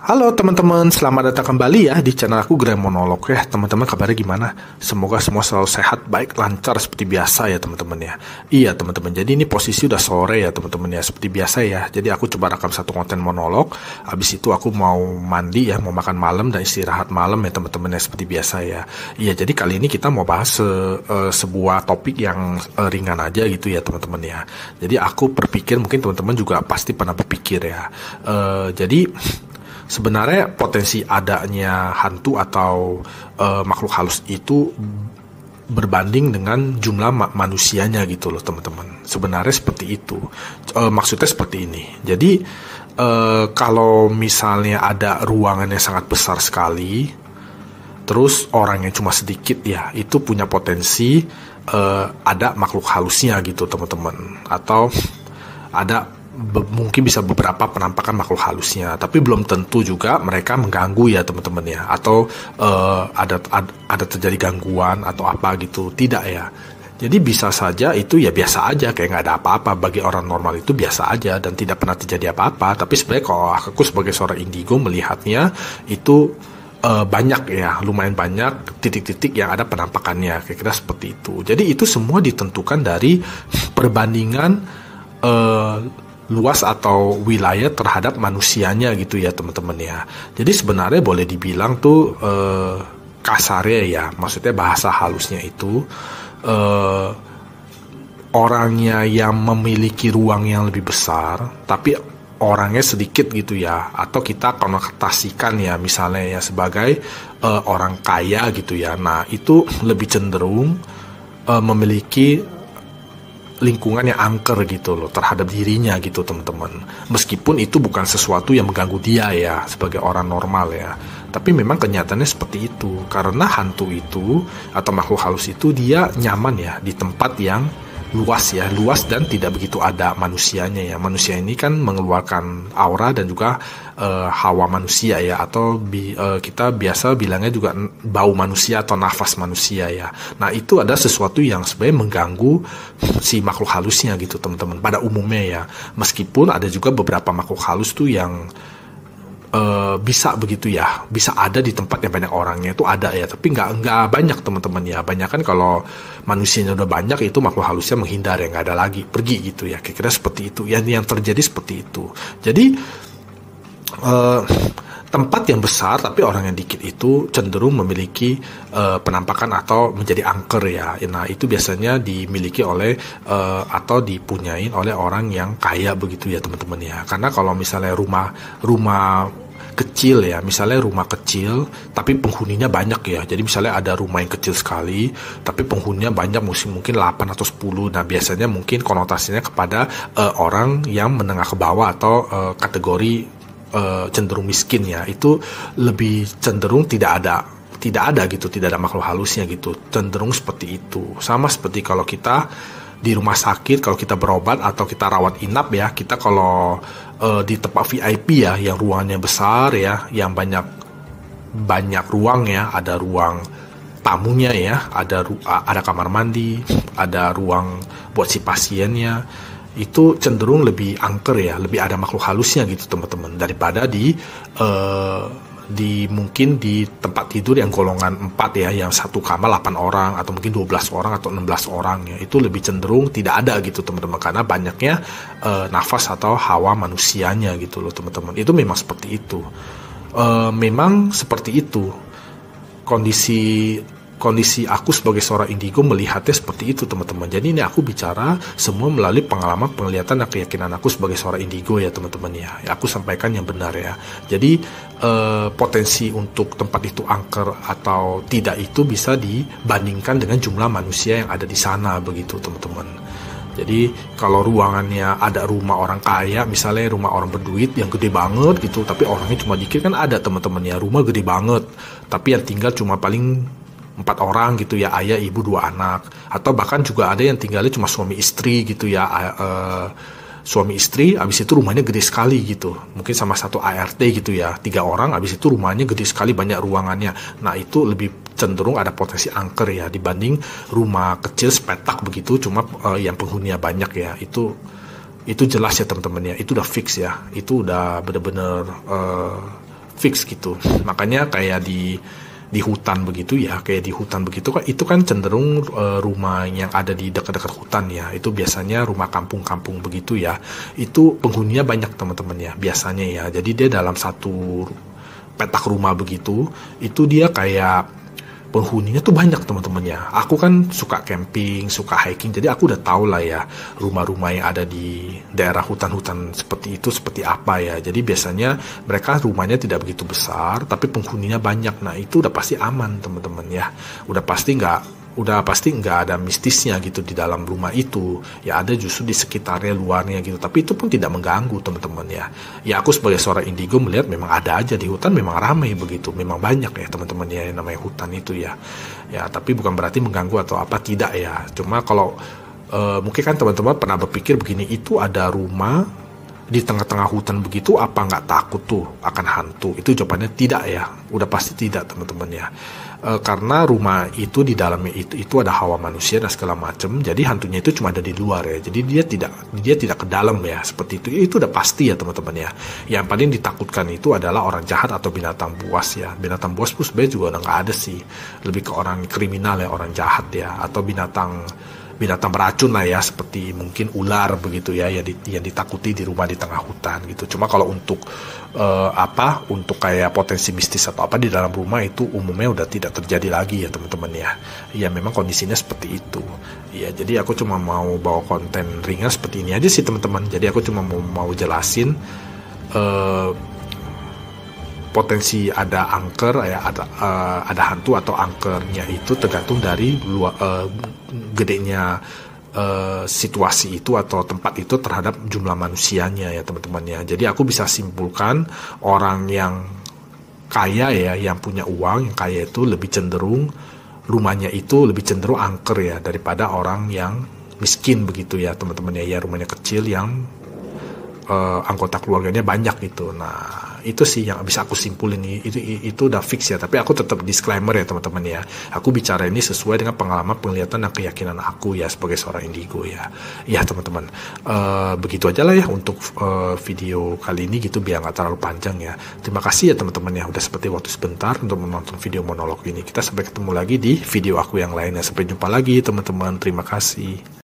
Halo teman-teman, selamat datang kembali ya di channel aku Grand Monolog ya. Teman-teman kabarnya gimana? Semoga semua selalu sehat, baik, lancar seperti biasa ya teman-teman ya. Iya teman-teman, jadi ini posisi udah sore ya teman-teman ya, seperti biasa ya. Jadi aku coba rekam satu konten monolog, habis itu aku mau mandi ya, mau makan malam dan istirahat malam ya teman-teman ya, seperti biasa ya. Iya, jadi kali ini kita mau bahas sebuah topik yang ringan aja gitu ya teman-teman ya. Jadi aku berpikir, mungkin teman-teman juga pasti pernah berpikir ya. Jadi sebenarnya potensi adanya hantu atau makhluk halus itu berbanding dengan jumlah manusianya gitu loh teman-teman. Sebenarnya seperti itu. Maksudnya seperti ini. Jadi kalau misalnya ada ruangan yang sangat besar sekali, terus orangnya cuma sedikit ya, itu punya potensi ada makhluk halusnya gitu teman-teman. Atau ada mungkin bisa beberapa penampakan makhluk halusnya, tapi belum tentu juga mereka mengganggu ya teman-teman ya, atau ada terjadi gangguan atau apa gitu, tidak ya. Jadi bisa saja itu ya biasa aja, kayak nggak ada apa-apa. Bagi orang normal itu biasa aja dan tidak pernah terjadi apa-apa. Tapi sebenarnya kalau aku sebagai seorang indigo melihatnya itu banyak ya, lumayan banyak titik-titik yang ada penampakannya, kira-kira seperti itu. Jadi itu semua ditentukan dari perbandingan luas atau wilayah terhadap manusianya gitu ya teman-teman ya. Jadi sebenarnya boleh dibilang tuh kasarnya ya, maksudnya bahasa halusnya itu orangnya yang memiliki ruang yang lebih besar tapi orangnya sedikit gitu ya, atau kita konotasikan ya misalnya ya sebagai orang kaya gitu ya. Nah itu lebih cenderung memiliki lingkungan yang angker gitu loh terhadap dirinya gitu teman-teman. Meskipun itu bukan sesuatu yang mengganggu dia ya sebagai orang normal ya. Tapi memang kenyataannya seperti itu. Karena hantu itu atau makhluk halus itu dia nyaman ya di tempat yang luas ya, luas dan tidak begitu ada manusianya ya. Manusia ini kan mengeluarkan aura dan juga hawa manusia ya, atau kita biasa bilangnya juga bau manusia atau nafas manusia ya. Nah itu ada sesuatu yang sebenarnya mengganggu si makhluk halusnya gitu teman-teman pada umumnya ya. Meskipun ada juga beberapa makhluk halus tuh yang bisa begitu ya, bisa ada di tempat yang banyak orangnya itu ada ya, tapi nggak banyak teman-teman ya. Banyak kan kalau manusianya udah banyak itu makhluk halusnya menghindar ya, nggak ada lagi, pergi gitu ya, kira-kira seperti itu. Yang terjadi seperti itu. Jadi tempat yang besar tapi orang yang dikit itu cenderung memiliki penampakan atau menjadi angker ya. Nah itu biasanya dimiliki oleh atau dipunyain oleh orang yang kaya begitu ya teman-teman ya. Karena kalau misalnya rumah kecil ya, misalnya rumah kecil tapi penghuninya banyak ya. Jadi misalnya ada rumah yang kecil sekali tapi penghuninya banyak, mungkin 8 atau 10. Nah biasanya mungkin konotasinya kepada orang yang menengah ke bawah atau kategori cenderung miskin ya. Itu lebih cenderung tidak ada gitu, tidak ada makhluk halusnya gitu, cenderung seperti itu. Sama seperti kalau kita di rumah sakit, kalau kita berobat atau kita rawat inap ya, kita kalau di tempat VIP ya yang ruangannya besar ya, yang banyak ruang ya, ada ruang tamunya ya, ada kamar mandi, ada ruang buat si pasiennya, itu cenderung lebih angker ya, lebih ada makhluk halusnya gitu teman-teman, daripada mungkin di tempat tidur yang golongan 4 ya, yang satu kamar 8 orang atau mungkin 12 orang atau 16 orang ya. Itu lebih cenderung tidak ada gitu teman-teman, karena banyaknya nafas atau hawa manusianya gitu loh teman-teman. Itu memang seperti itu. Memang seperti itu kondisi aku sebagai seorang indigo melihatnya seperti itu teman-teman. Jadi ini aku bicara semua melalui pengalaman, penglihatan dan keyakinan aku sebagai seorang indigo ya teman-teman ya. Aku sampaikan yang benar ya. Jadi potensi untuk tempat itu angker atau tidak itu bisa dibandingkan dengan jumlah manusia yang ada di sana begitu teman-teman. Jadi kalau ruangannya ada rumah orang kaya, misalnya rumah orang berduit yang gede banget gitu, tapi orangnya cuma dikit, kan ada teman-teman ya, rumah gede banget tapi yang tinggal cuma paling 4 orang gitu ya, ayah, ibu, 2 anak. Atau bahkan juga ada yang tinggalnya cuma suami istri gitu ya, suami istri, abis itu rumahnya gede sekali gitu, mungkin sama satu ART gitu ya, 3 orang, abis itu rumahnya gede sekali, banyak ruangannya. Nah itu lebih cenderung ada potensi angker ya, dibanding rumah kecil sepetak begitu cuma yang penghuninya banyak ya. Itu jelas ya teman-teman ya, itu udah fix ya, itu udah bener-bener fix gitu. Makanya kayak di hutan begitu ya, kayak di hutan begitu kan, itu kan cenderung rumah yang ada di dekat-dekat hutan ya, itu biasanya rumah kampung-kampung begitu ya, itu penghuninya banyak teman-teman ya biasanya ya. Jadi dia dalam satu petak rumah begitu, itu dia kayak penghuninya tuh banyak teman-teman ya. Aku kan suka camping, suka hiking, jadi aku udah tahu lah ya rumah-rumah yang ada di daerah hutan-hutan seperti itu seperti apa ya. Jadi biasanya mereka rumahnya tidak begitu besar, tapi penghuninya banyak. Nah itu udah pasti aman teman-teman ya. Udah pasti nggak ada mistisnya gitu di dalam rumah itu. Ya ada justru di sekitarnya luarnya gitu. Tapi itu pun tidak mengganggu teman-teman ya. Ya aku sebagai seorang indigo melihat memang ada aja di hutan, memang ramai begitu. Memang banyak ya teman-teman ya yang namanya hutan itu ya. Ya tapi bukan berarti mengganggu atau apa, tidak ya. Cuma kalau mungkin kan teman-teman pernah berpikir begini, itu ada rumah di tengah-tengah hutan begitu, apa nggak takut tuh akan hantu? Itu jawabannya tidak ya, udah pasti tidak teman-teman ya. Karena rumah itu di dalamnya itu ada hawa manusia dan segala macam, jadi hantunya itu cuma ada di luar ya, jadi dia tidak ke dalam ya, seperti itu udah pasti ya teman-teman ya. Yang paling ditakutkan itu adalah orang jahat atau binatang buas ya. Binatang buas pun sebenarnya juga udah nggak ada sih, lebih ke orang kriminal ya, orang jahat ya, atau binatang beracun lah ya, seperti mungkin ular begitu ya, yang ditakuti di rumah di tengah hutan gitu. Cuma kalau untuk untuk kayak potensi mistis atau apa di dalam rumah, itu umumnya udah tidak terjadi lagi ya teman-teman ya. Ya memang kondisinya seperti itu ya. Jadi aku cuma mau bawa konten ringan seperti ini aja sih teman-teman. Jadi aku cuma mau jelasin potensi ada angker ya, ada hantu atau angkernya itu tergantung dari gedenya situasi itu atau tempat itu terhadap jumlah manusianya ya teman-teman ya. Jadi aku bisa simpulkan orang yang kaya ya, yang punya uang, yang kaya itu lebih cenderung rumahnya itu lebih cenderung angker ya, daripada orang yang miskin begitu ya teman-teman ya. Ya rumahnya kecil yang anggota keluarganya banyak gitu. Nah itu sih yang bisa aku simpulin, itu udah fix ya. Tapi aku tetap disclaimer ya teman-teman ya, aku bicara ini sesuai dengan pengalaman, penglihatan dan keyakinan aku ya sebagai seorang indigo ya. Ya teman-teman, begitu aja lah ya untuk video kali ini gitu, biar nggak terlalu panjang ya. Terima kasih ya teman-teman ya, udah seperti waktu sebentar untuk menonton video monolog ini. Kita sampai ketemu lagi di video aku yang lainnya. Sampai jumpa lagi teman-teman, terima kasih.